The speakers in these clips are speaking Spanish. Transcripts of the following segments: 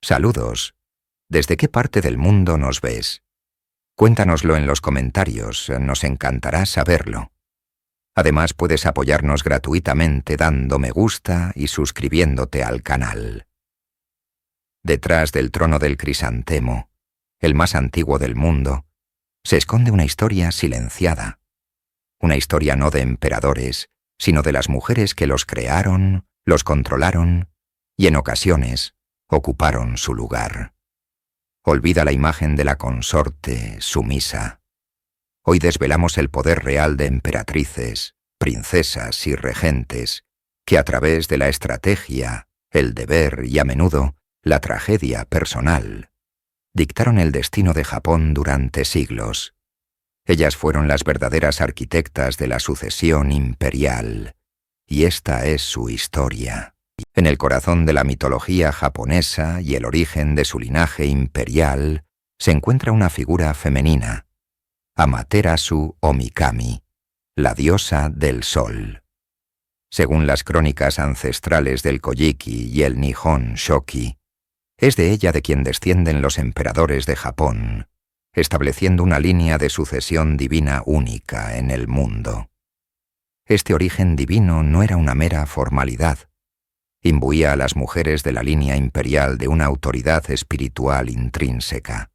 Saludos. ¿Desde qué parte del mundo nos ves? Cuéntanoslo en los comentarios, nos encantará saberlo. Además, puedes apoyarnos gratuitamente dando me gusta y suscribiéndote al canal. Detrás del trono del crisantemo, el más antiguo del mundo, se esconde una historia silenciada. Una historia no de emperadores, sino de las mujeres que los crearon, los controlaron y en ocasiones ocuparon su lugar. Olvida la imagen de la consorte sumisa. Hoy desvelamos el poder real de emperatrices, princesas y regentes, que a través de la estrategia, el deber y a menudo la tragedia personal, dictaron el destino de Japón durante siglos. Ellas fueron las verdaderas arquitectas de la sucesión imperial, y esta es su historia. En el corazón de la mitología japonesa y el origen de su linaje imperial se encuentra una figura femenina, Amaterasu o Mikami, la diosa del sol. Según las crónicas ancestrales del Kojiki y el Nihon Shoki, es de ella de quien descienden los emperadores de Japón, estableciendo una línea de sucesión divina única en el mundo. Este origen divino no era una mera formalidad. Imbuía a las mujeres de la línea imperial de una autoridad espiritual intrínseca.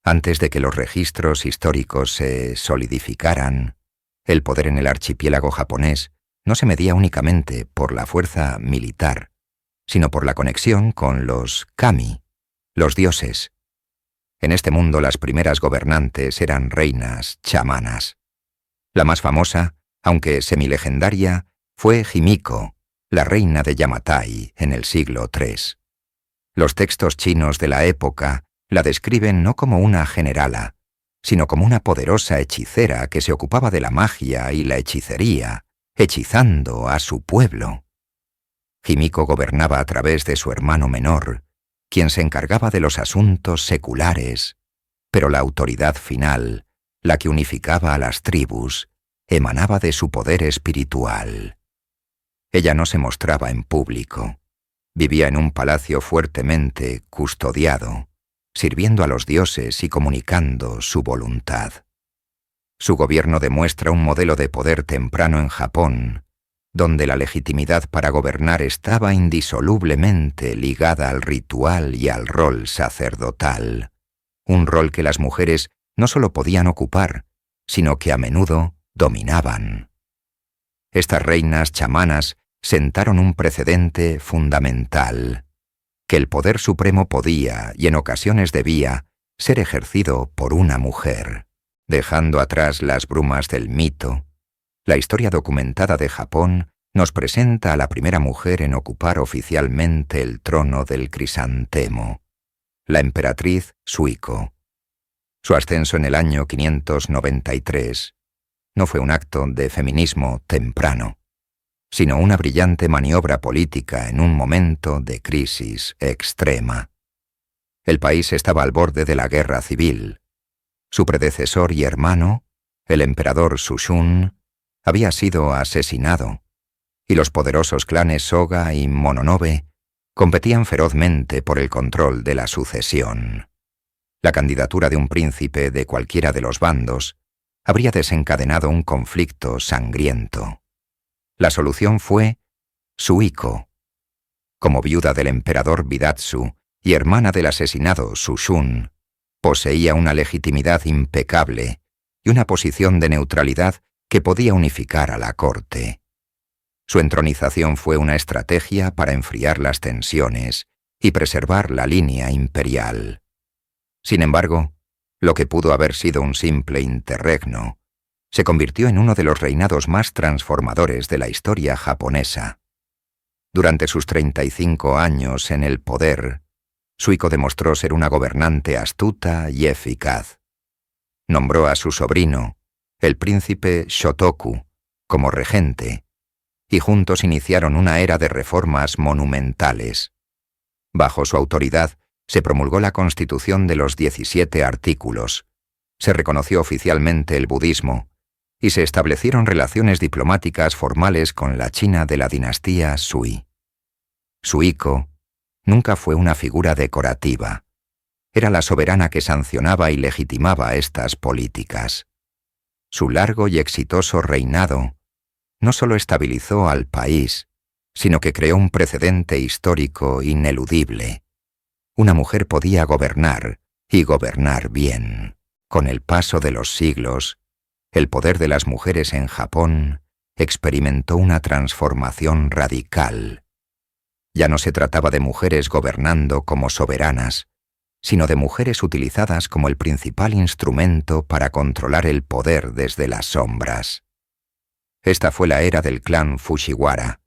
Antes de que los registros históricos se solidificaran, el poder en el archipiélago japonés no se medía únicamente por la fuerza militar, sino por la conexión con los kami, los dioses. En este mundo las primeras gobernantes eran reinas chamanas. La más famosa, aunque semilegendaria, fue Himiko, la reina de Yamatai en el siglo III. Los textos chinos de la época la describen no como una generala, sino como una poderosa hechicera que se ocupaba de la magia y la hechicería, hechizando a su pueblo. Himiko gobernaba a través de su hermano menor, quien se encargaba de los asuntos seculares, pero la autoridad final, la que unificaba a las tribus, emanaba de su poder espiritual. Ella no se mostraba en público. Vivía en un palacio fuertemente custodiado, sirviendo a los dioses y comunicando su voluntad. Su gobierno demuestra un modelo de poder temprano en Japón, donde la legitimidad para gobernar estaba indisolublemente ligada al ritual y al rol sacerdotal, un rol que las mujeres no solo podían ocupar, sino que a menudo dominaban. Estas reinas chamanas sentaron un precedente fundamental, que el poder supremo podía, y en ocasiones debía, ser ejercido por una mujer. Dejando atrás las brumas del mito, la historia documentada de Japón nos presenta a la primera mujer en ocupar oficialmente el trono del crisantemo, la emperatriz Suiko. Su ascenso en el año 593 no fue un acto de feminismo temprano, sino una brillante maniobra política en un momento de crisis extrema. El país estaba al borde de la guerra civil. Su predecesor y hermano, el emperador Sushun, había sido asesinado, y los poderosos clanes Soga y Mononobe competían ferozmente por el control de la sucesión. La candidatura de un príncipe de cualquiera de los bandos habría desencadenado un conflicto sangriento. La solución fue Suiko. Como viuda del emperador Bidatsu y hermana del asesinado Sushun, poseía una legitimidad impecable y una posición de neutralidad que podía unificar a la corte. Su entronización fue una estrategia para enfriar las tensiones y preservar la línea imperial. Sin embargo, lo que pudo haber sido un simple interregno se convirtió en uno de los reinados más transformadores de la historia japonesa. Durante sus 35 años en el poder, Suiko demostró ser una gobernante astuta y eficaz. Nombró a su sobrino, el príncipe Shotoku, como regente, y juntos iniciaron una era de reformas monumentales. Bajo su autoridad se promulgó la Constitución de los 17 artículos, se reconoció oficialmente el budismo, y se establecieron relaciones diplomáticas formales con la China de la dinastía Sui. Suiko nunca fue una figura decorativa. Era la soberana que sancionaba y legitimaba estas políticas. Su largo y exitoso reinado no solo estabilizó al país, sino que creó un precedente histórico ineludible. Una mujer podía gobernar, y gobernar bien. Con el paso de los siglos, el poder de las mujeres en Japón experimentó una transformación radical. Ya no se trataba de mujeres gobernando como soberanas, sino de mujeres utilizadas como el principal instrumento para controlar el poder desde las sombras. Esta fue la era del clan Fujiwara,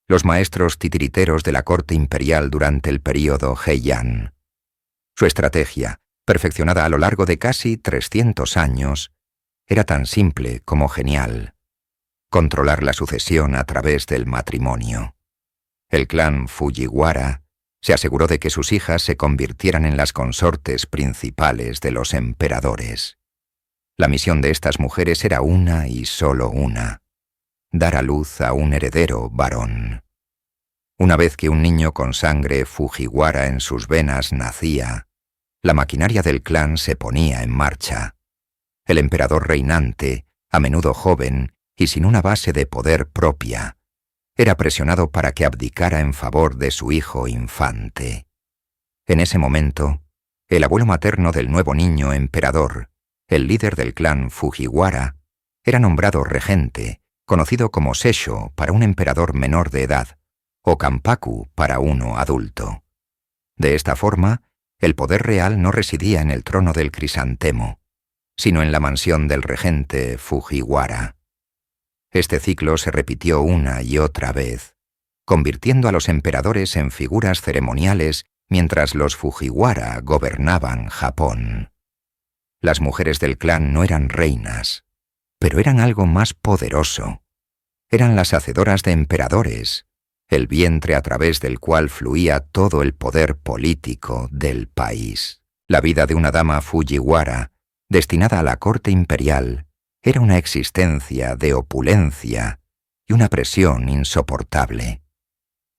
los maestros titiriteros de la corte imperial durante el período Heian. Su estrategia, perfeccionada a lo largo de casi 300 años, era tan simple como genial: controlar la sucesión a través del matrimonio. El clan Fujiwara se aseguró de que sus hijas se convirtieran en las consortes principales de los emperadores. La misión de estas mujeres era una y solo una: dar a luz a un heredero varón. Una vez que un niño con sangre Fujiwara en sus venas nacía, la maquinaria del clan se ponía en marcha. El emperador reinante, a menudo joven y sin una base de poder propia, era presionado para que abdicara en favor de su hijo infante. En ese momento, el abuelo materno del nuevo niño emperador, el líder del clan Fujiwara, era nombrado regente, conocido como Sessho para un emperador menor de edad, o Kanpaku para uno adulto. De esta forma, el poder real no residía en el trono del crisantemo, sino en la mansión del regente Fujiwara. Este ciclo se repitió una y otra vez, convirtiendo a los emperadores en figuras ceremoniales mientras los Fujiwara gobernaban Japón. Las mujeres del clan no eran reinas, pero eran algo más poderoso. Eran las hacedoras de emperadores, el vientre a través del cual fluía todo el poder político del país. La vida de una dama Fujiwara, destinada a la corte imperial, era una existencia de opulencia y una presión insoportable.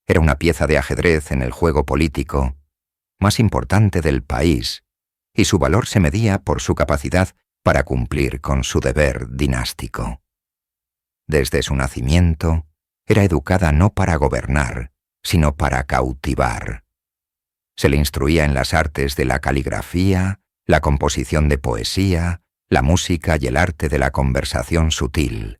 Era una pieza de ajedrez en el juego político más importante del país, y su valor se medía por su capacidad para cumplir con su deber dinástico. Desde su nacimiento, era educada no para gobernar, sino para cautivar. Se le instruía en las artes de la caligrafía, la composición de poesía, la música y el arte de la conversación sutil.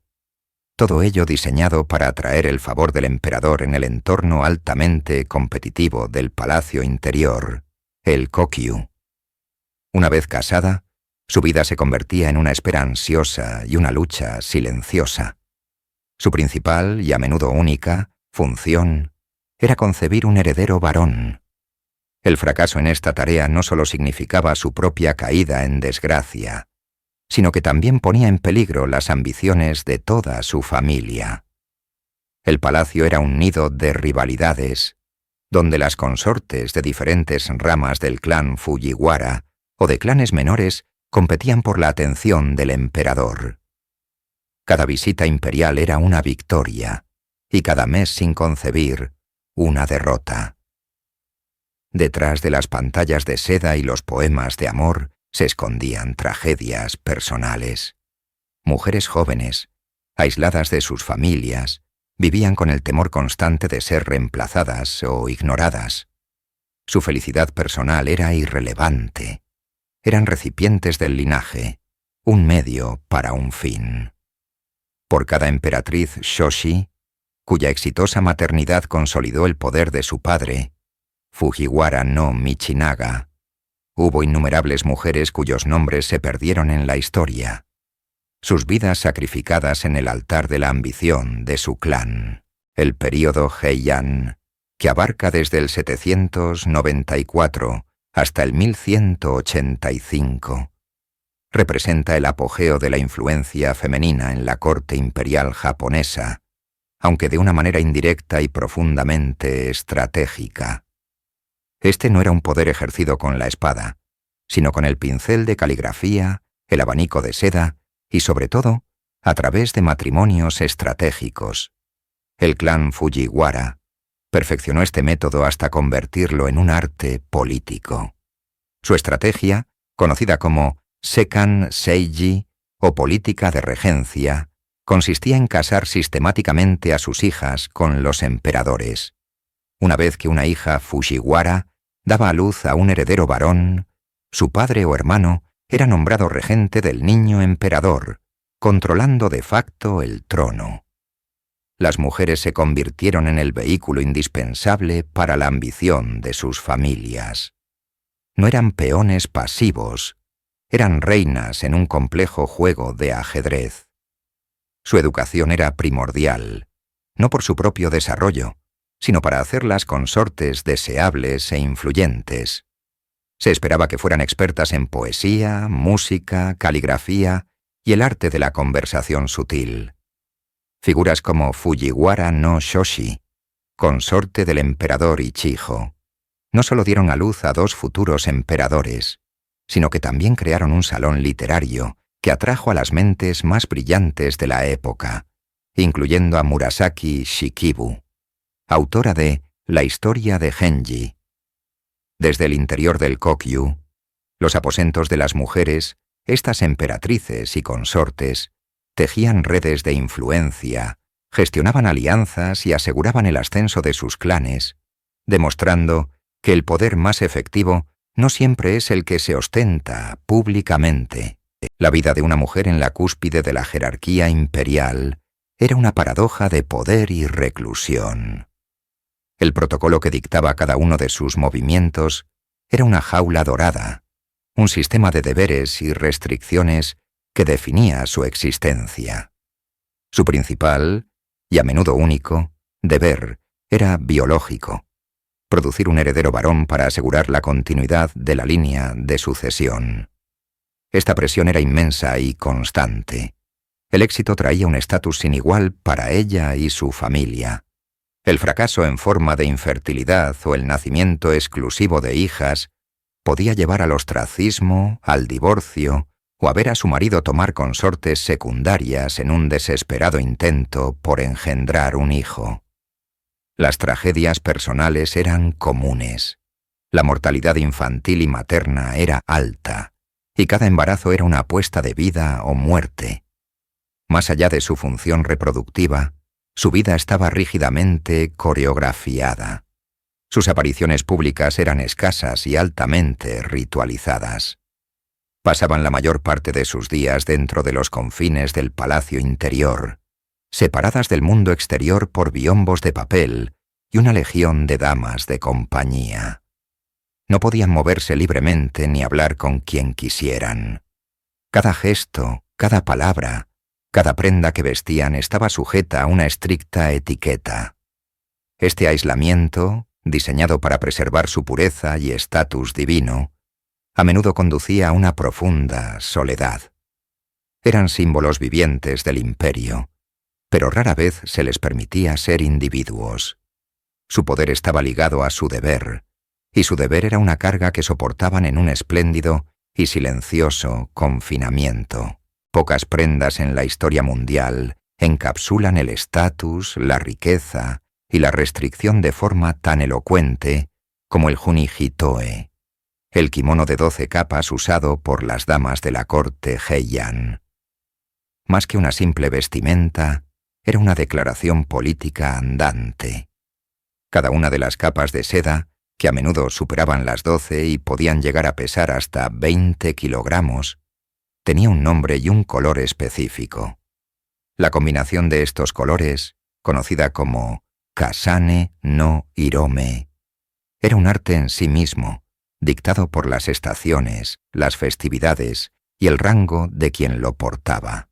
Todo ello diseñado para atraer el favor del emperador en el entorno altamente competitivo del palacio interior, el Kokyu. Una vez casada, su vida se convertía en una espera ansiosa y una lucha silenciosa. Su principal, y a menudo única, función era concebir un heredero varón. El fracaso en esta tarea no solo significaba su propia caída en desgracia, sino que también ponía en peligro las ambiciones de toda su familia. El palacio era un nido de rivalidades, donde las consortes de diferentes ramas del clan Fujiwara o de clanes menores competían por la atención del emperador. Cada visita imperial era una victoria, y cada mes sin concebir, una derrota. Detrás de las pantallas de seda y los poemas de amor se escondían tragedias personales. Mujeres jóvenes, aisladas de sus familias, vivían con el temor constante de ser reemplazadas o ignoradas. Su felicidad personal era irrelevante. Eran recipientes del linaje, un medio para un fin. Por cada emperatriz Shoshi, cuya exitosa maternidad consolidó el poder de su padre, Fujiwara no Michinaga, hubo innumerables mujeres cuyos nombres se perdieron en la historia, sus vidas sacrificadas en el altar de la ambición de su clan. El período Heian, que abarca desde el 794 hasta el 1185, representa el apogeo de la influencia femenina en la corte imperial japonesa, aunque de una manera indirecta y profundamente estratégica. Este no era un poder ejercido con la espada, sino con el pincel de caligrafía, el abanico de seda y, sobre todo, a través de matrimonios estratégicos. El clan Fujiwara Perfeccionó este método hasta convertirlo en un arte político. Su estrategia, conocida como Sekan Seiji o política de regencia, consistía en casar sistemáticamente a sus hijas con los emperadores. Una vez que una hija Fujiwara daba a luz a un heredero varón, su padre o hermano era nombrado regente del niño emperador, controlando de facto el trono. Las mujeres se convirtieron en el vehículo indispensable para la ambición de sus familias. No eran peones pasivos, eran reinas en un complejo juego de ajedrez. Su educación era primordial, no por su propio desarrollo, sino para hacerlas consortes deseables e influyentes. Se esperaba que fueran expertas en poesía, música, caligrafía y el arte de la conversación sutil. Figuras como Fujiwara no Shoshi, consorte del emperador Ichijo, no solo dieron a luz a 2 futuros emperadores, sino que también crearon un salón literario que atrajo a las mentes más brillantes de la época, incluyendo a Murasaki Shikibu, autora de La historia de Genji. Desde el interior del Kokyu, los aposentos de las mujeres, estas emperatrices y consortes, tejían redes de influencia, gestionaban alianzas y aseguraban el ascenso de sus clanes, demostrando que el poder más efectivo no siempre es el que se ostenta públicamente. La vida de una mujer en la cúspide de la jerarquía imperial era una paradoja de poder y reclusión. El protocolo que dictaba cada uno de sus movimientos era una jaula dorada, un sistema de deberes y restricciones que definía su existencia. Su principal, y a menudo único, deber era biológico: producir un heredero varón para asegurar la continuidad de la línea de sucesión. Esta presión era inmensa y constante. El éxito traía un estatus sin igual para ella y su familia. El fracaso en forma de infertilidad o el nacimiento exclusivo de hijas podía llevar al ostracismo, al divorcio o a ver a su marido tomar consortes secundarias en un desesperado intento por engendrar un hijo. Las tragedias personales eran comunes. La mortalidad infantil y materna era alta, y cada embarazo era una apuesta de vida o muerte. Más allá de su función reproductiva, su vida estaba rígidamente coreografiada. Sus apariciones públicas eran escasas y altamente ritualizadas. Pasaban la mayor parte de sus días dentro de los confines del palacio interior, separadas del mundo exterior por biombos de papel y una legión de damas de compañía. No podían moverse libremente ni hablar con quien quisieran. Cada gesto, cada palabra, cada prenda que vestían estaba sujeta a una estricta etiqueta. Este aislamiento, diseñado para preservar su pureza y estatus divino, a menudo conducía a una profunda soledad. Eran símbolos vivientes del imperio, pero rara vez se les permitía ser individuos. Su poder estaba ligado a su deber, y su deber era una carga que soportaban en un espléndido y silencioso confinamiento. Pocas prendas en la historia mundial encapsulan el estatus, la riqueza y la restricción de forma tan elocuente como el junihitoe, el kimono de 12 capas usado por las damas de la corte Heian. Más que una simple vestimenta, era una declaración política andante. Cada una de las capas de seda, que a menudo superaban las 12 y podían llegar a pesar hasta 20 kilogramos, tenía un nombre y un color específico. La combinación de estos colores, conocida como Kasane no Hirome, era un arte en sí mismo, dictado por las estaciones, las festividades y el rango de quien lo portaba.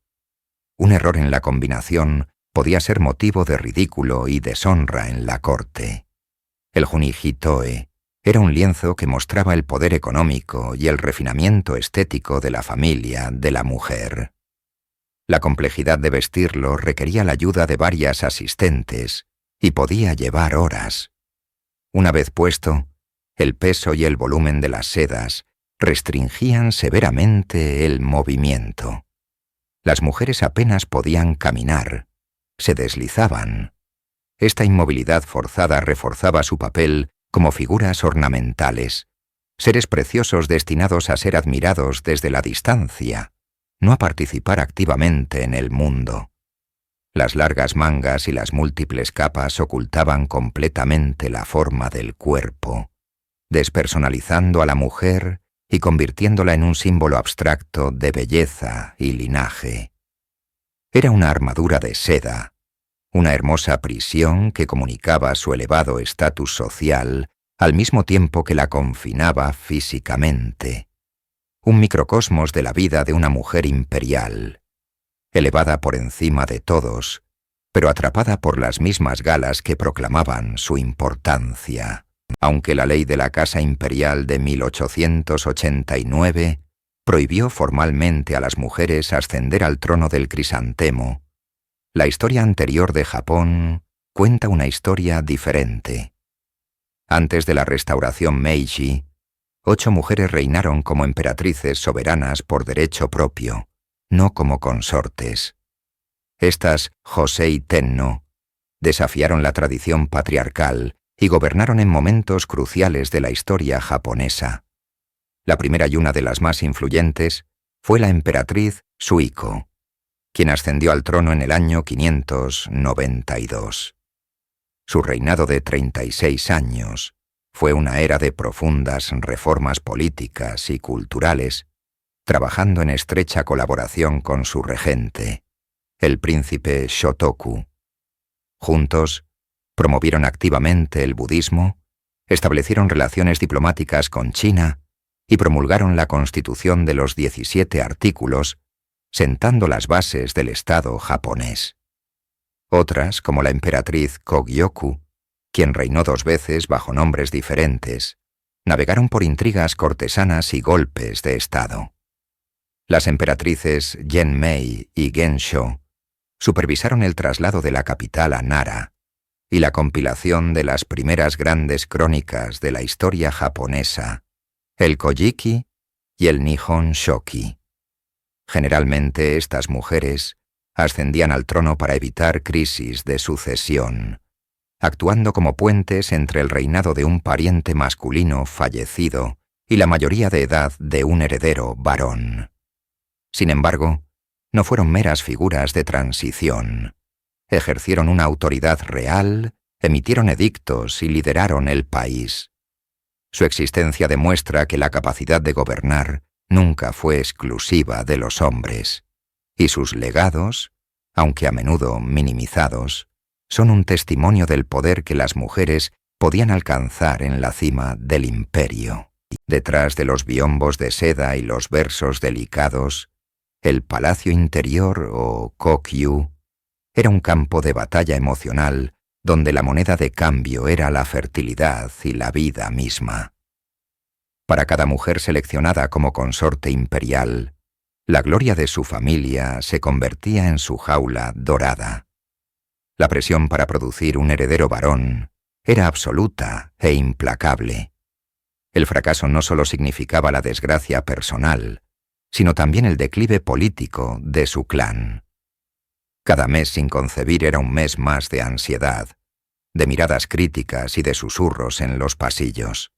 Un error en la combinación podía ser motivo de ridículo y deshonra en la corte. El junihitoe era un lienzo que mostraba el poder económico y el refinamiento estético de la familia de la mujer. La complejidad de vestirlo requería la ayuda de varias asistentes y podía llevar horas. Una vez puesto, el peso y el volumen de las sedas restringían severamente el movimiento. Las mujeres apenas podían caminar, se deslizaban. Esta inmovilidad forzada reforzaba su papel como figuras ornamentales, seres preciosos destinados a ser admirados desde la distancia, no a participar activamente en el mundo. Las largas mangas y las múltiples capas ocultaban completamente la forma del cuerpo, despersonalizando a la mujer y convirtiéndola en un símbolo abstracto de belleza y linaje. Era una armadura de seda, una hermosa prisión que comunicaba su elevado estatus social al mismo tiempo que la confinaba físicamente. Un microcosmos de la vida de una mujer imperial, elevada por encima de todos, pero atrapada por las mismas galas que proclamaban su importancia. Aunque la ley de la Casa Imperial de 1889 prohibió formalmente a las mujeres ascender al trono del crisantemo, la historia anterior de Japón cuenta una historia diferente. Antes de la restauración Meiji, 8 mujeres reinaron como emperatrices soberanas por derecho propio, no como consortes. Estas Josei Tenno desafiaron la tradición patriarcal y gobernaron en momentos cruciales de la historia japonesa. La primera y una de las más influyentes fue la emperatriz Suiko, quien ascendió al trono en el año 592. Su reinado de 36 años fue una era de profundas reformas políticas y culturales, trabajando en estrecha colaboración con su regente, el príncipe Shotoku. Juntos, promovieron activamente el budismo, establecieron relaciones diplomáticas con China y promulgaron la Constitución de los 17 artículos, sentando las bases del Estado japonés. Otras, como la emperatriz Kogyoku, quien reinó 2 veces bajo nombres diferentes, navegaron por intrigas cortesanas y golpes de Estado. Las emperatrices Genmei y Gensho supervisaron el traslado de la capital a Nara y la compilación de las primeras grandes crónicas de la historia japonesa, el Kojiki y el Nihon Shoki. Generalmente estas mujeres ascendían al trono para evitar crisis de sucesión, actuando como puentes entre el reinado de un pariente masculino fallecido y la mayoría de edad de un heredero varón. Sin embargo, no fueron meras figuras de transición. Ejercieron una autoridad real, emitieron edictos y lideraron el país. Su existencia demuestra que la capacidad de gobernar nunca fue exclusiva de los hombres, y sus legados, aunque a menudo minimizados, son un testimonio del poder que las mujeres podían alcanzar en la cima del imperio. Detrás de los biombos de seda y los versos delicados, el palacio interior o kokyu era un campo de batalla emocional donde la moneda de cambio era la fertilidad y la vida misma. Para cada mujer seleccionada como consorte imperial, la gloria de su familia se convertía en su jaula dorada. La presión para producir un heredero varón era absoluta e implacable. El fracaso no solo significaba la desgracia personal, sino también el declive político de su clan. Cada mes sin concebir era un mes más de ansiedad, de miradas críticas y de susurros en los pasillos.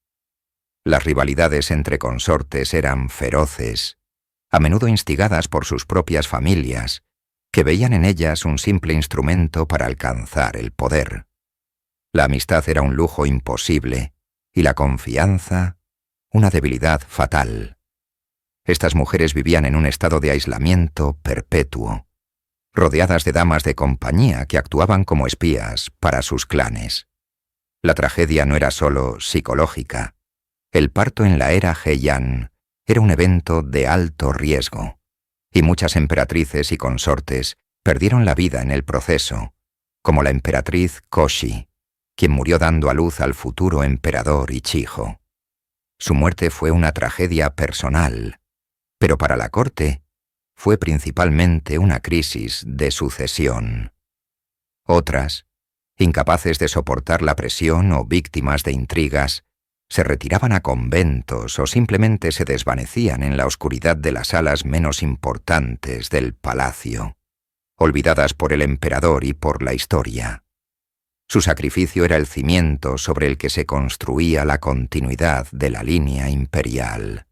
Las rivalidades entre consortes eran feroces, a menudo instigadas por sus propias familias, que veían en ellas un simple instrumento para alcanzar el poder. La amistad era un lujo imposible y la confianza una debilidad fatal. Estas mujeres vivían en un estado de aislamiento perpetuo, rodeadas de damas de compañía que actuaban como espías para sus clanes. La tragedia no era solo psicológica. El parto en la era Heian era un evento de alto riesgo, y muchas emperatrices y consortes perdieron la vida en el proceso, como la emperatriz Koshi, quien murió dando a luz al futuro emperador Ichijo. Su muerte fue una tragedia personal, pero para la corte fue principalmente una crisis de sucesión. Otras, incapaces de soportar la presión o víctimas de intrigas, se retiraban a conventos o simplemente se desvanecían en la oscuridad de las salas menos importantes del palacio, olvidadas por el emperador y por la historia. Su sacrificio era el cimiento sobre el que se construía la continuidad de la línea imperial.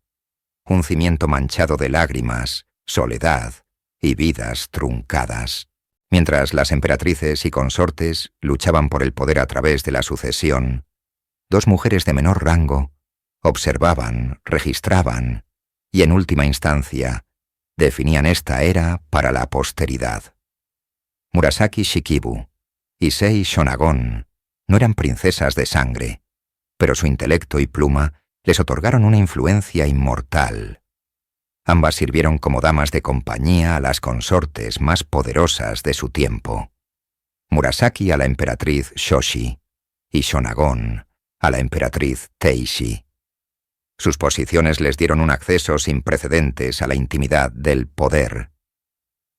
Un cimiento manchado de lágrimas, soledad y vidas truncadas. Mientras las emperatrices y consortes luchaban por el poder a través de la sucesión, dos mujeres de menor rango observaban, registraban y, en última instancia, definían esta era para la posteridad. Murasaki Shikibu y Sei Shonagon no eran princesas de sangre, pero su intelecto y pluma les otorgaron una influencia inmortal. Ambas sirvieron como damas de compañía a las consortes más poderosas de su tiempo. Murasaki a la emperatriz Shoshi y Shonagon a la emperatriz Teishi. Sus posiciones les dieron un acceso sin precedentes a la intimidad del poder.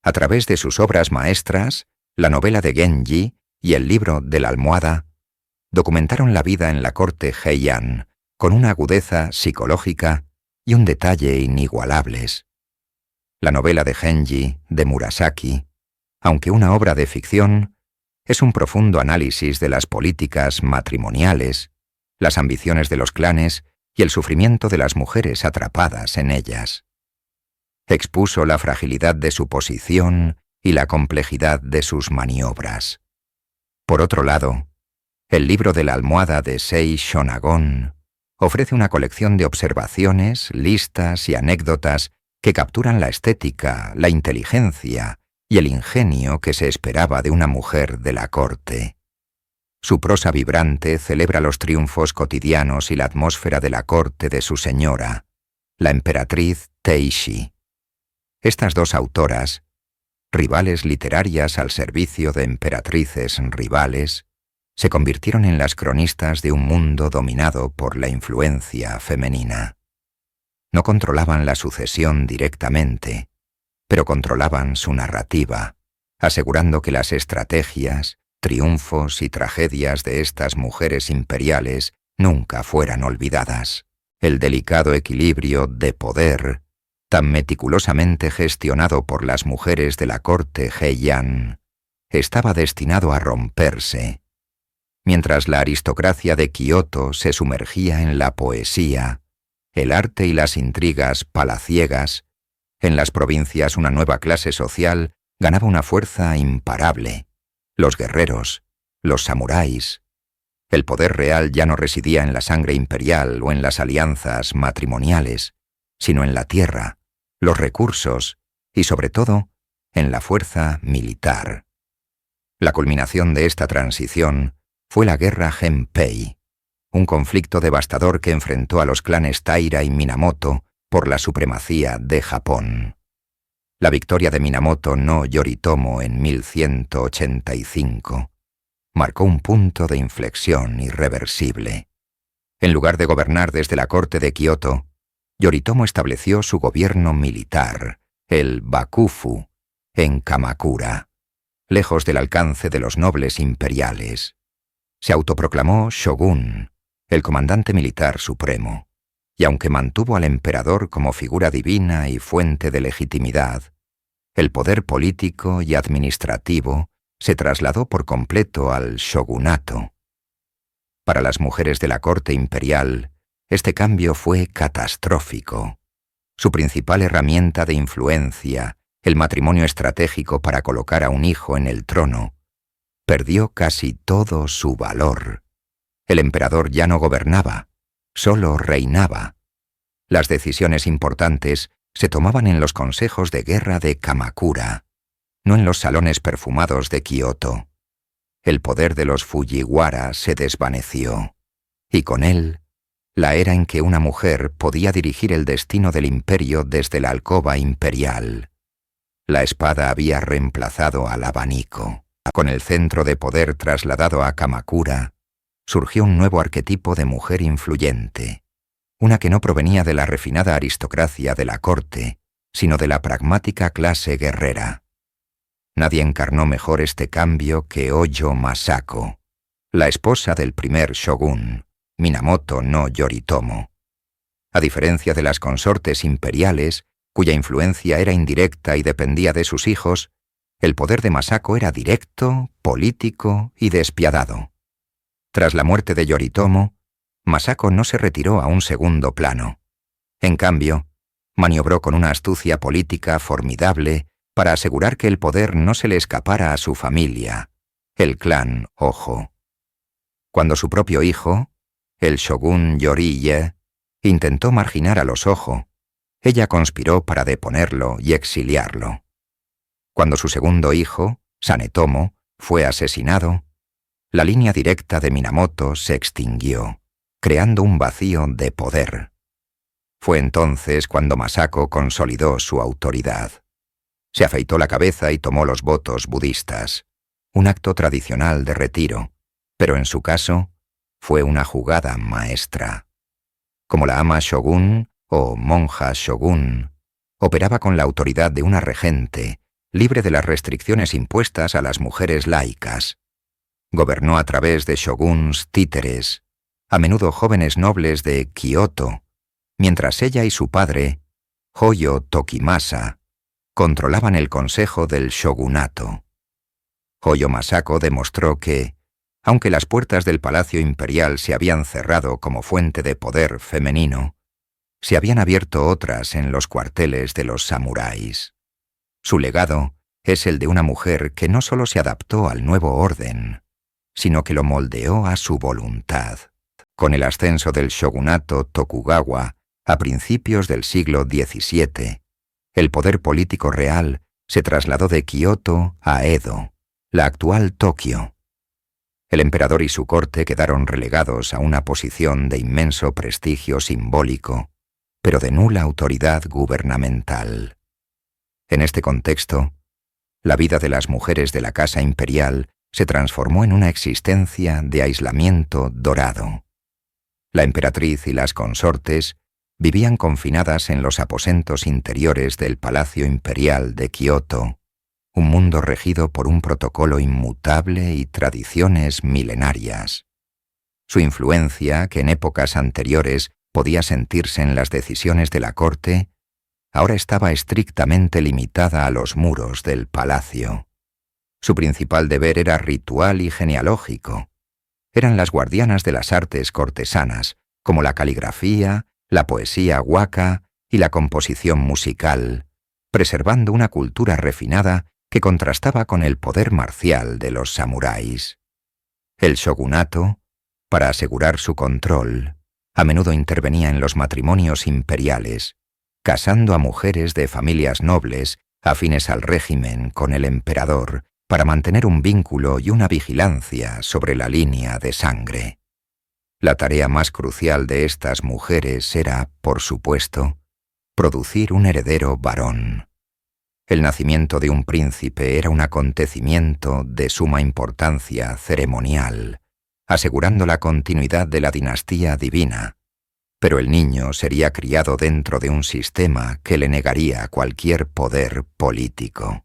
A través de sus obras maestras, la novela de Genji y el libro de la almohada, documentaron la vida en la corte Heian con una agudeza psicológica y un detalle inigualables. La novela de Genji, de Murasaki, aunque una obra de ficción, es un profundo análisis de las políticas matrimoniales, las ambiciones de los clanes y el sufrimiento de las mujeres atrapadas en ellas. Expuso la fragilidad de su posición y la complejidad de sus maniobras. Por otro lado, el libro de la almohada de Sei Shonagon ofrece una colección de observaciones, listas y anécdotas que capturan la estética, la inteligencia y el ingenio que se esperaba de una mujer de la corte. Su prosa vibrante celebra los triunfos cotidianos y la atmósfera de la corte de su señora, la emperatriz Teishi. Estas dos autoras, rivales literarias al servicio de emperatrices rivales, se convirtieron en las cronistas de un mundo dominado por la influencia femenina. No controlaban la sucesión directamente, pero controlaban su narrativa, asegurando que las estrategias, triunfos y tragedias de estas mujeres imperiales nunca fueran olvidadas. El delicado equilibrio de poder, tan meticulosamente gestionado por las mujeres de la corte Heian, estaba destinado a romperse. Mientras la aristocracia de Kioto se sumergía en la poesía, el arte y las intrigas palaciegas, en las provincias una nueva clase social ganaba una fuerza imparable. Los guerreros, los samuráis. El poder real ya no residía en la sangre imperial o en las alianzas matrimoniales, sino en la tierra, los recursos y, sobre todo, en la fuerza militar. La culminación de esta transición fue la guerra Genpei, un conflicto devastador que enfrentó a los clanes Taira y Minamoto por la supremacía de Japón. La victoria de Minamoto no Yoritomo en 1185 marcó un punto de inflexión irreversible. En lugar de gobernar desde la corte de Kioto, Yoritomo estableció su gobierno militar, el Bakufu, en Kamakura, lejos del alcance de los nobles imperiales. Se autoproclamó shogun, el comandante militar supremo, y aunque mantuvo al emperador como figura divina y fuente de legitimidad, el poder político y administrativo se trasladó por completo al shogunato. Para las mujeres de la corte imperial, este cambio fue catastrófico. Su principal herramienta de influencia, el matrimonio estratégico para colocar a un hijo en el trono, perdió casi todo su valor. El emperador ya no gobernaba, solo reinaba. Las decisiones importantes se tomaban en los consejos de guerra de Kamakura, no en los salones perfumados de Kioto. El poder de los Fujiwara se desvaneció, y con él, la era en que una mujer podía dirigir el destino del imperio desde la alcoba imperial. La espada había reemplazado al abanico. Con el centro de poder trasladado a Kamakura, surgió un nuevo arquetipo de mujer influyente, una que no provenía de la refinada aristocracia de la corte, sino de la pragmática clase guerrera. Nadie encarnó mejor este cambio que Oyo Masako, la esposa del primer shogun, Minamoto no Yoritomo. A diferencia de las consortes imperiales, cuya influencia era indirecta y dependía de sus hijos, El poder de Masako era directo, político y despiadado. Tras la muerte de Yoritomo, Masako no se retiró a un segundo plano. En cambio, maniobró con una astucia política formidable para asegurar que el poder no se le escapara a su familia, el clan Hojo. Cuando su propio hijo, el shogun Yoriye, intentó marginar a los Hojo, ella conspiró para deponerlo y exiliarlo. Cuando su segundo hijo, Sanetomo, fue asesinado, la línea directa de Minamoto se extinguió, creando un vacío de poder. Fue entonces cuando Masako consolidó su autoridad. Se afeitó la cabeza y tomó los votos budistas, un acto tradicional de retiro, pero en su caso fue una jugada maestra. Como la ama shogun o monja shogun, operaba con la autoridad de una regente, libre de las restricciones impuestas a las mujeres laicas. Gobernó a través de shoguns títeres, a menudo jóvenes nobles de Kioto, mientras ella y su padre, Hoyo Tokimasa, controlaban el consejo del shogunato. Hoyo Masako demostró que, aunque las puertas del palacio imperial se habían cerrado como fuente de poder femenino, se habían abierto otras en los cuarteles de los samuráis. Su legado es el de una mujer que no solo se adaptó al nuevo orden, sino que lo moldeó a su voluntad. Con el ascenso del shogunato Tokugawa a principios del siglo XVII, el poder político real se trasladó de Kioto a Edo, la actual Tokio. El emperador y su corte quedaron relegados a una posición de inmenso prestigio simbólico, pero de nula autoridad gubernamental. En este contexto, la vida de las mujeres de la casa imperial se transformó en una existencia de aislamiento dorado. La emperatriz y las consortes vivían confinadas en los aposentos interiores del Palacio Imperial de Kioto, un mundo regido por un protocolo inmutable y tradiciones milenarias. Su influencia, que en épocas anteriores podía sentirse en las decisiones de la corte, ahora estaba estrictamente limitada a los muros del palacio. Su principal deber era ritual y genealógico. Eran las guardianas de las artes cortesanas, como la caligrafía, la poesía waka y la composición musical, preservando una cultura refinada que contrastaba con el poder marcial de los samuráis. El shogunato, para asegurar su control, a menudo intervenía en los matrimonios imperiales, casando a mujeres de familias nobles afines al régimen con el emperador para mantener un vínculo y una vigilancia sobre la línea de sangre. La tarea más crucial de estas mujeres era, por supuesto, producir un heredero varón. El nacimiento de un príncipe era un acontecimiento de suma importancia ceremonial, asegurando la continuidad de la dinastía divina, pero el niño sería criado dentro de un sistema que le negaría cualquier poder político.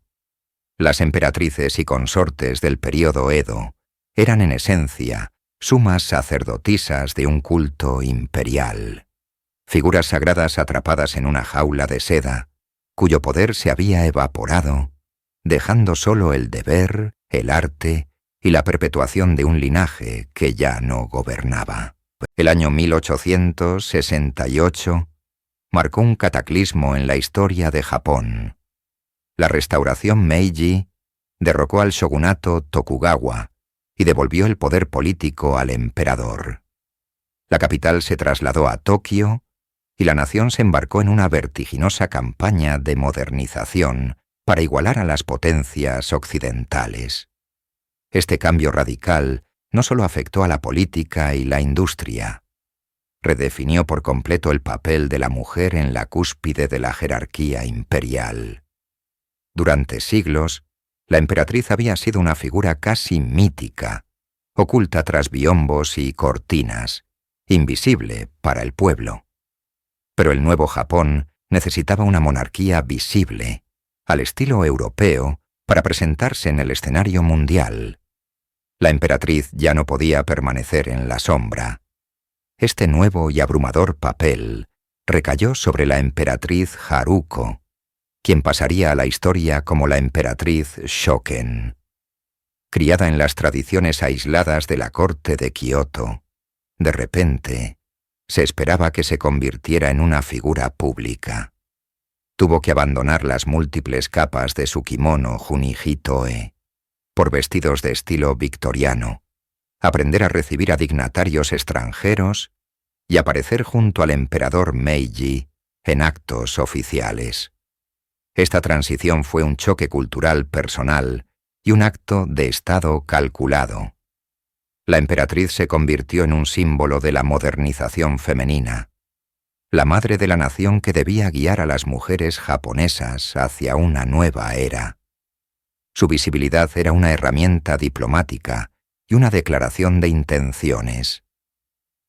Las emperatrices y consortes del período Edo eran en esencia sumas sacerdotisas de un culto imperial, figuras sagradas atrapadas en una jaula de seda, cuyo poder se había evaporado, dejando solo el deber, el arte y la perpetuación de un linaje que ya no gobernaba. El año 1868 marcó un cataclismo en la historia de Japón. La restauración Meiji derrocó al shogunato Tokugawa y devolvió el poder político al emperador. La capital se trasladó a Tokio y la nación se embarcó en una vertiginosa campaña de modernización para igualar a las potencias occidentales. Este cambio radical no solo afectó a la política y la industria, redefinió por completo el papel de la mujer en la cúspide de la jerarquía imperial. Durante siglos, la emperatriz había sido una figura casi mítica, oculta tras biombos y cortinas, invisible para el pueblo. Pero el nuevo Japón necesitaba una monarquía visible, al estilo europeo, para presentarse en el escenario mundial. La emperatriz ya no podía permanecer en la sombra. Este nuevo y abrumador papel recayó sobre la emperatriz Haruko, quien pasaría a la historia como la emperatriz Shoken. Criada en las tradiciones aisladas de la corte de Kioto, de repente se esperaba que se convirtiera en una figura pública. Tuvo que abandonar las múltiples capas de su kimono Junihitoe por vestidos de estilo victoriano, aprender a recibir a dignatarios extranjeros y aparecer junto al emperador Meiji en actos oficiales. Esta transición fue un choque cultural personal y un acto de estado calculado. La emperatriz se convirtió en un símbolo de la modernización femenina, la madre de la nación que debía guiar a las mujeres japonesas hacia una nueva era. Su visibilidad era una herramienta diplomática y una declaración de intenciones.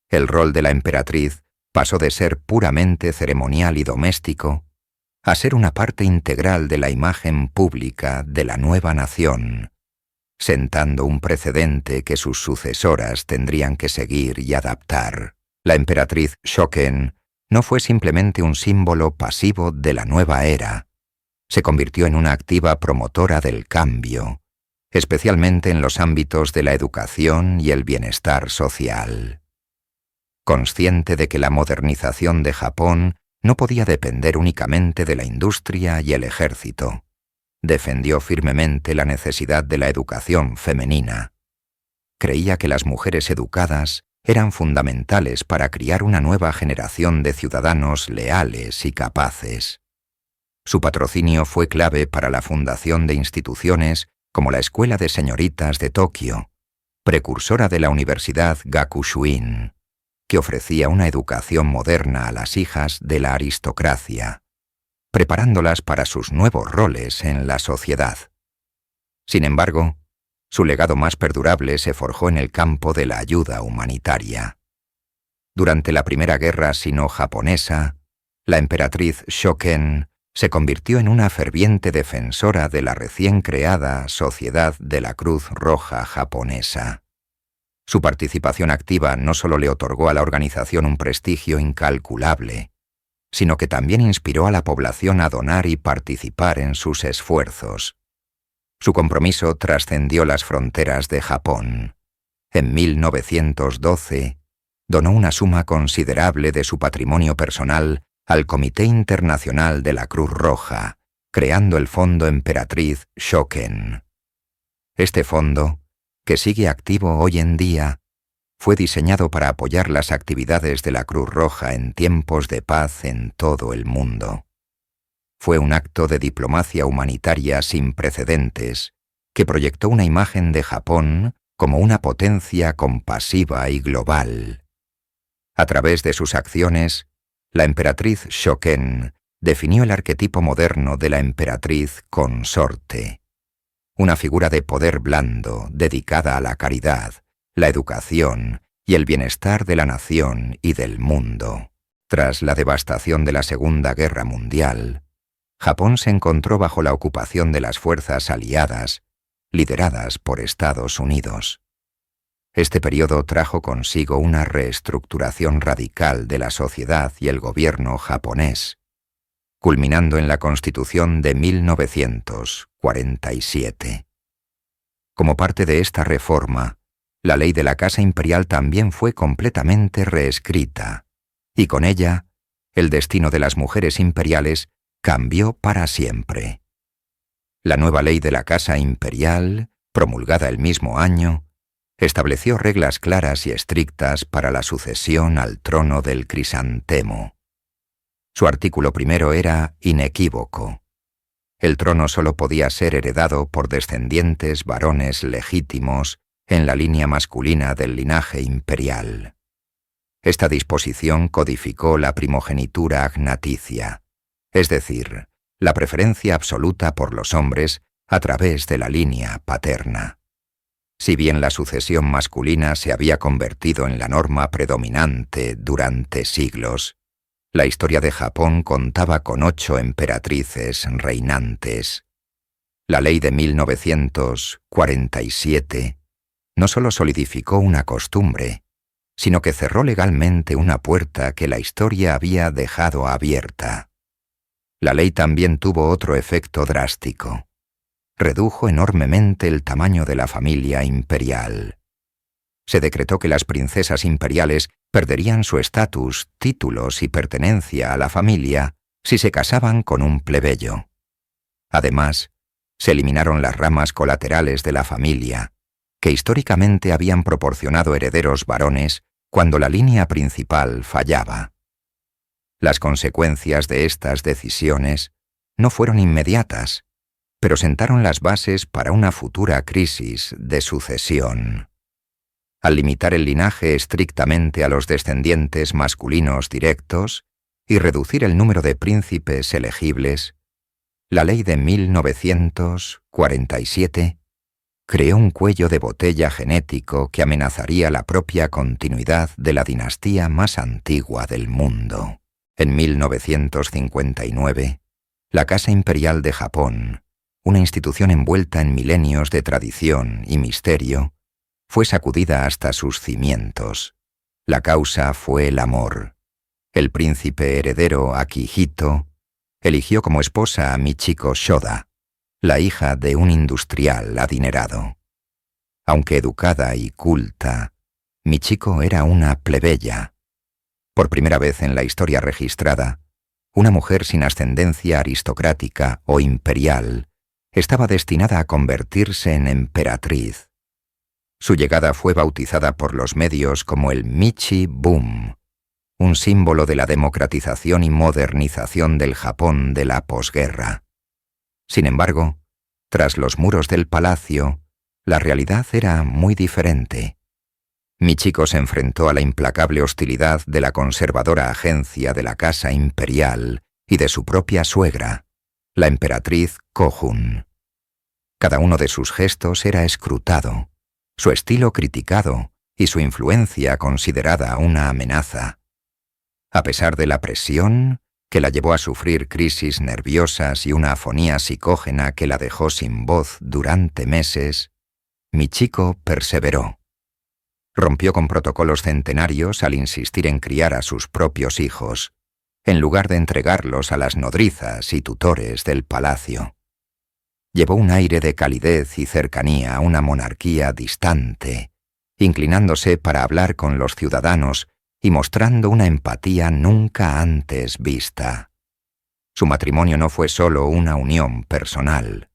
El rol de la emperatriz pasó de ser puramente ceremonial y doméstico a ser una parte integral de la imagen pública de la nueva nación, sentando un precedente que sus sucesoras tendrían que seguir y adaptar. La emperatriz Shoken no fue simplemente un símbolo pasivo de la nueva era, se convirtió en una activa promotora del cambio, especialmente en los ámbitos de la educación y el bienestar social. Consciente de que la modernización de Japón no podía depender únicamente de la industria y el ejército, defendió firmemente la necesidad de la educación femenina. Creía que las mujeres educadas eran fundamentales para criar una nueva generación de ciudadanos leales y capaces. Su patrocinio fue clave para la fundación de instituciones como la Escuela de Señoritas de Tokio, precursora de la Universidad Gakushuin, que ofrecía una educación moderna a las hijas de la aristocracia, preparándolas para sus nuevos roles en la sociedad. Sin embargo, su legado más perdurable se forjó en el campo de la ayuda humanitaria. Durante la Primera Guerra Sino-Japonesa, la emperatriz Shoken se convirtió en una ferviente defensora de la recién creada Sociedad de la Cruz Roja Japonesa. Su participación activa no solo le otorgó a la organización un prestigio incalculable, sino que también inspiró a la población a donar y participar en sus esfuerzos. Su compromiso trascendió las fronteras de Japón. En 1912, donó una suma considerable de su patrimonio personal al Comité Internacional de la Cruz Roja, creando el Fondo Emperatriz Shoken. Este fondo, que sigue activo hoy en día, fue diseñado para apoyar las actividades de la Cruz Roja en tiempos de paz en todo el mundo. Fue un acto de diplomacia humanitaria sin precedentes, que proyectó una imagen de Japón como una potencia compasiva y global. A través de sus acciones, la emperatriz Shoken definió el arquetipo moderno de la emperatriz consorte, una figura de poder blando dedicada a la caridad, la educación y el bienestar de la nación y del mundo. Tras la devastación de la Segunda Guerra Mundial, Japón se encontró bajo la ocupación de las fuerzas aliadas, lideradas por Estados Unidos. Este periodo trajo consigo una reestructuración radical de la sociedad y el gobierno japonés, culminando en la Constitución de 1947. Como parte de esta reforma, la ley de la Casa Imperial también fue completamente reescrita, y con ella, el destino de las mujeres imperiales cambió para siempre. La nueva ley de la Casa Imperial, promulgada el mismo año, estableció reglas claras y estrictas para la sucesión al trono del crisantemo. Su artículo primero era inequívoco. El trono solo podía ser heredado por descendientes varones legítimos en la línea masculina del linaje imperial. Esta disposición codificó la primogenitura agnaticia, es decir, la preferencia absoluta por los hombres a través de la línea paterna. Si bien la sucesión masculina se había convertido en la norma predominante durante siglos, la historia de Japón contaba con 8 emperatrices reinantes. La ley de 1947 no solo solidificó una costumbre, sino que cerró legalmente una puerta que la historia había dejado abierta. La ley también tuvo otro efecto drástico. Redujo enormemente el tamaño de la familia imperial. Se decretó que las princesas imperiales perderían su estatus, títulos y pertenencia a la familia si se casaban con un plebeyo. Además, se eliminaron las ramas colaterales de la familia, que históricamente habían proporcionado herederos varones cuando la línea principal fallaba. Las consecuencias de estas decisiones no fueron inmediatas, pero sentaron las bases para una futura crisis de sucesión. Al limitar el linaje estrictamente a los descendientes masculinos directos y reducir el número de príncipes elegibles, la ley de 1947 creó un cuello de botella genético que amenazaría la propia continuidad de la dinastía más antigua del mundo. En 1959, la Casa Imperial de Japón, una institución envuelta en milenios de tradición y misterio, fue sacudida hasta sus cimientos. La causa fue el amor. El príncipe heredero Akihito eligió como esposa a Michiko Shoda, la hija de un industrial adinerado. Aunque educada y culta, Michiko era una plebeya. Por primera vez en la historia registrada, una mujer sin ascendencia aristocrática o imperial estaba destinada a convertirse en emperatriz. Su llegada fue bautizada por los medios como el Michi Boom, un símbolo de la democratización y modernización del Japón de la posguerra. Sin embargo, tras los muros del palacio, la realidad era muy diferente. Michiko se enfrentó a la implacable hostilidad de la conservadora agencia de la Casa Imperial y de su propia suegra, la emperatriz Kojun. Cada uno de sus gestos era escrutado, su estilo criticado y su influencia considerada una amenaza. A pesar de la presión, que la llevó a sufrir crisis nerviosas y una afonía psicógena que la dejó sin voz durante meses, Michiko perseveró. Rompió con protocolos centenarios al insistir en criar a sus propios hijos, en lugar de entregarlos a las nodrizas y tutores del palacio. Llevó un aire de calidez y cercanía a una monarquía distante, inclinándose para hablar con los ciudadanos y mostrando una empatía nunca antes vista. Su matrimonio no fue solo una unión personal,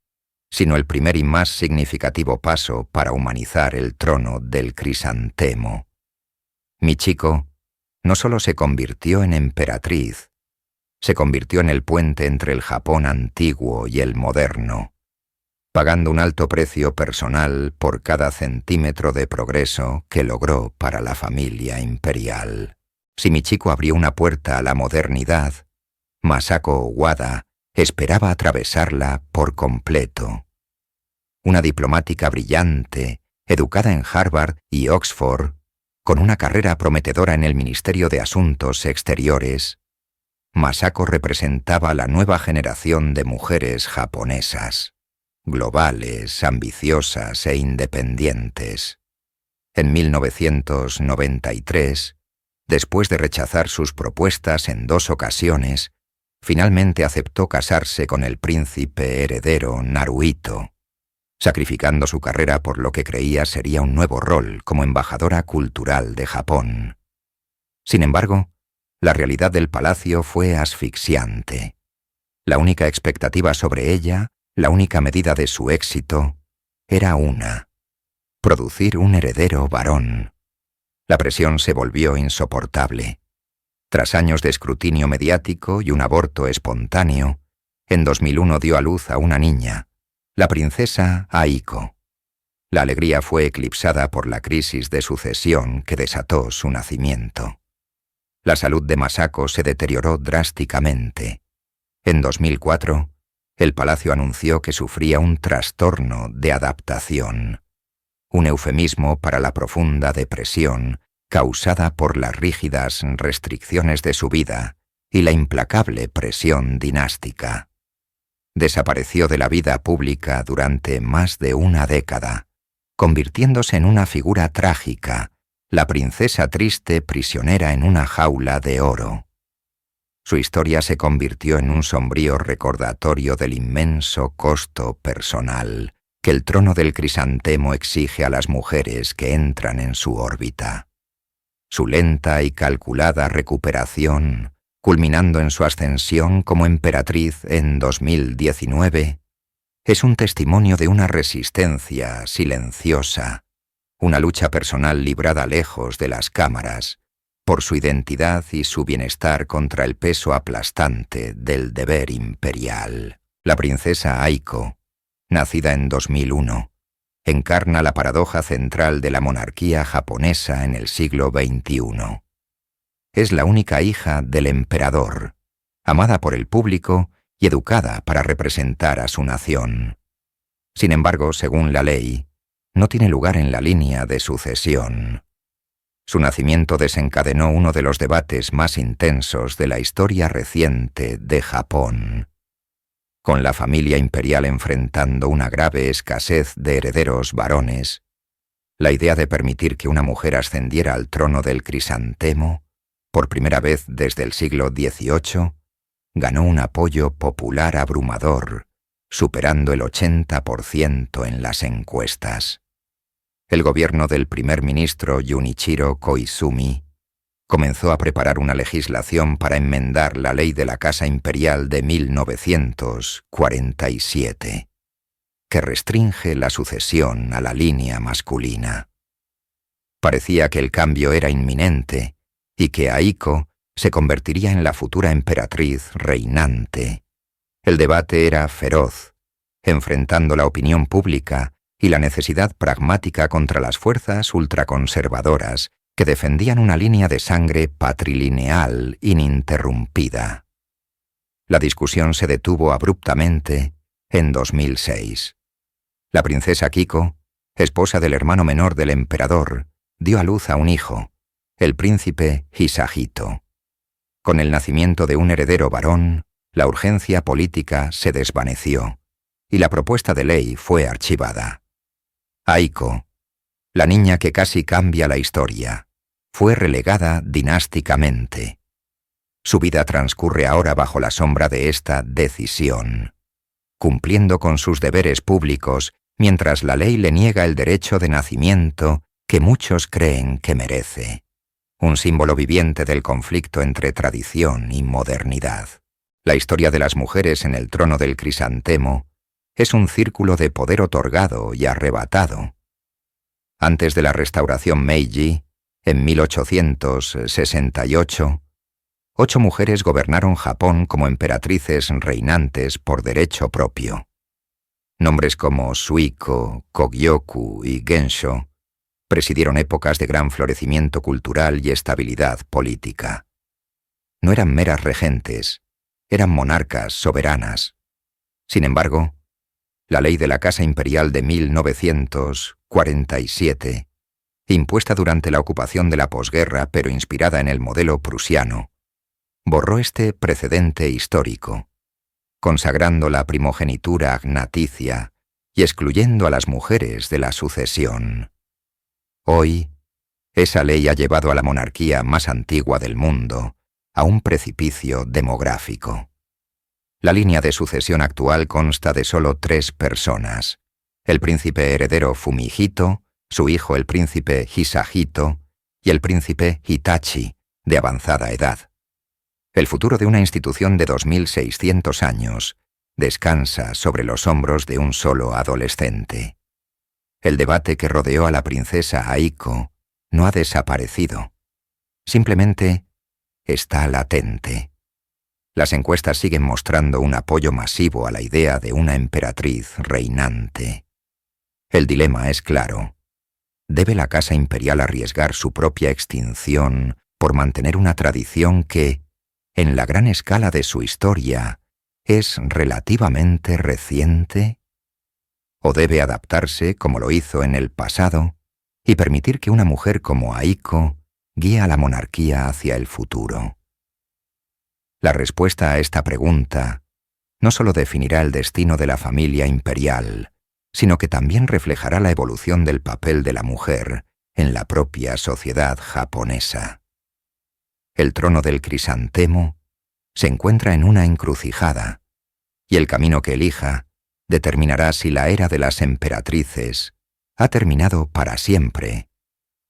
sino el primer y más significativo paso para humanizar el trono del crisantemo. Michiko no solo se convirtió en emperatriz, se convirtió en el puente entre el Japón antiguo y el moderno, pagando un alto precio personal por cada centímetro de progreso que logró para la familia imperial. Si Michiko abrió una puerta a la modernidad, Masako Owada esperaba atravesarla por completo. Una diplomática brillante, educada en Harvard y Oxford, con una carrera prometedora en el Ministerio de Asuntos Exteriores, Masako representaba la nueva generación de mujeres japonesas, globales, ambiciosas e independientes. En 1993, después de rechazar sus propuestas en 2 ocasiones, finalmente aceptó casarse con el príncipe heredero Naruhito, sacrificando su carrera por lo que creía sería un nuevo rol como embajadora cultural de Japón. Sin embargo, la realidad del palacio fue asfixiante. La única expectativa sobre ella, la única medida de su éxito, era producir un heredero varón. La presión se volvió insoportable. Tras años de escrutinio mediático y un aborto espontáneo, en 2001 dio a luz a una niña, la princesa Aiko. La alegría fue eclipsada por la crisis de sucesión que desató su nacimiento. La salud de Masako se deterioró drásticamente. En 2004, el palacio anunció que sufría un trastorno de adaptación, un eufemismo para la profunda depresión causada por las rígidas restricciones de su vida y la implacable presión dinástica. Desapareció de la vida pública durante más de una década, convirtiéndose en una figura trágica, la princesa triste prisionera en una jaula de oro. Su historia se convirtió en un sombrío recordatorio del inmenso costo personal que el trono del crisantemo exige a las mujeres que entran en su órbita. Su lenta y calculada recuperación, culminando en su ascensión como emperatriz en 2019, es un testimonio de una resistencia silenciosa, una lucha personal librada lejos de las cámaras, por su identidad y su bienestar contra el peso aplastante del deber imperial. La princesa Aiko, nacida en 2001, encarna la paradoja central de la monarquía japonesa en el siglo XXI. Es la única hija del emperador, amada por el público y educada para representar a su nación. Sin embargo, según la ley, no tiene lugar en la línea de sucesión. Su nacimiento desencadenó uno de los debates más intensos de la historia reciente de Japón. Con la familia imperial enfrentando una grave escasez de herederos varones, la idea de permitir que una mujer ascendiera al trono del crisantemo, por primera vez desde el siglo XVIII, ganó un apoyo popular abrumador, superando el 80% en las encuestas. El gobierno del primer ministro Junichiro Koizumi comenzó a preparar una legislación para enmendar la ley de la Casa Imperial de 1947, que restringe la sucesión a la línea masculina. Parecía que el cambio era inminente y que Aiko se convertiría en la futura emperatriz reinante. El debate era feroz, enfrentando la opinión pública y la necesidad pragmática contra las fuerzas ultraconservadoras que defendían una línea de sangre patrilineal ininterrumpida. La discusión se detuvo abruptamente en 2006. La princesa Kiko, esposa del hermano menor del emperador, dio a luz a un hijo, el príncipe Hisahito. Con el nacimiento de un heredero varón, la urgencia política se desvaneció y la propuesta de ley fue archivada. Aiko, la niña que casi cambia la historia, fue relegada dinásticamente. Su vida transcurre ahora bajo la sombra de esta decisión, cumpliendo con sus deberes públicos mientras la ley le niega el derecho de nacimiento que muchos creen que merece, un símbolo viviente del conflicto entre tradición y modernidad. La historia de las mujeres en el trono del crisantemo es un círculo de poder otorgado y arrebatado. Antes de la restauración Meiji, en 1868, 8 mujeres gobernaron Japón como emperatrices reinantes por derecho propio. Nombres como Suiko, Kogyoku y Gensho presidieron épocas de gran florecimiento cultural y estabilidad política. No eran meras regentes, eran monarcas soberanas. Sin embargo, la ley de la Casa Imperial de 1947, impuesta durante la ocupación de la posguerra pero inspirada en el modelo prusiano, borró este precedente histórico, consagrando la primogenitura agnaticia y excluyendo a las mujeres de la sucesión. Hoy, esa ley ha llevado a la monarquía más antigua del mundo a un precipicio demográfico. La línea de sucesión actual consta de solo 3 personas: el príncipe heredero Fumihito, su hijo el príncipe Hisahito y el príncipe Hitachi, de avanzada edad. El futuro de una institución de 2600 años descansa sobre los hombros de un solo adolescente. El debate que rodeó a la princesa Aiko no ha desaparecido. Simplemente está latente. Las encuestas siguen mostrando un apoyo masivo a la idea de una emperatriz reinante. El dilema es claro. ¿Debe la Casa Imperial arriesgar su propia extinción por mantener una tradición que, en la gran escala de su historia, es relativamente reciente? ¿O debe adaptarse, como lo hizo en el pasado, y permitir que una mujer como Aiko guíe a la monarquía hacia el futuro? La respuesta a esta pregunta no solo definirá el destino de la familia imperial, sino que también reflejará la evolución del papel de la mujer en la propia sociedad japonesa. El trono del crisantemo se encuentra en una encrucijada, y el camino que elija determinará si la era de las emperatrices ha terminado para siempre,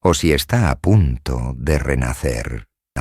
o si está a punto de renacer.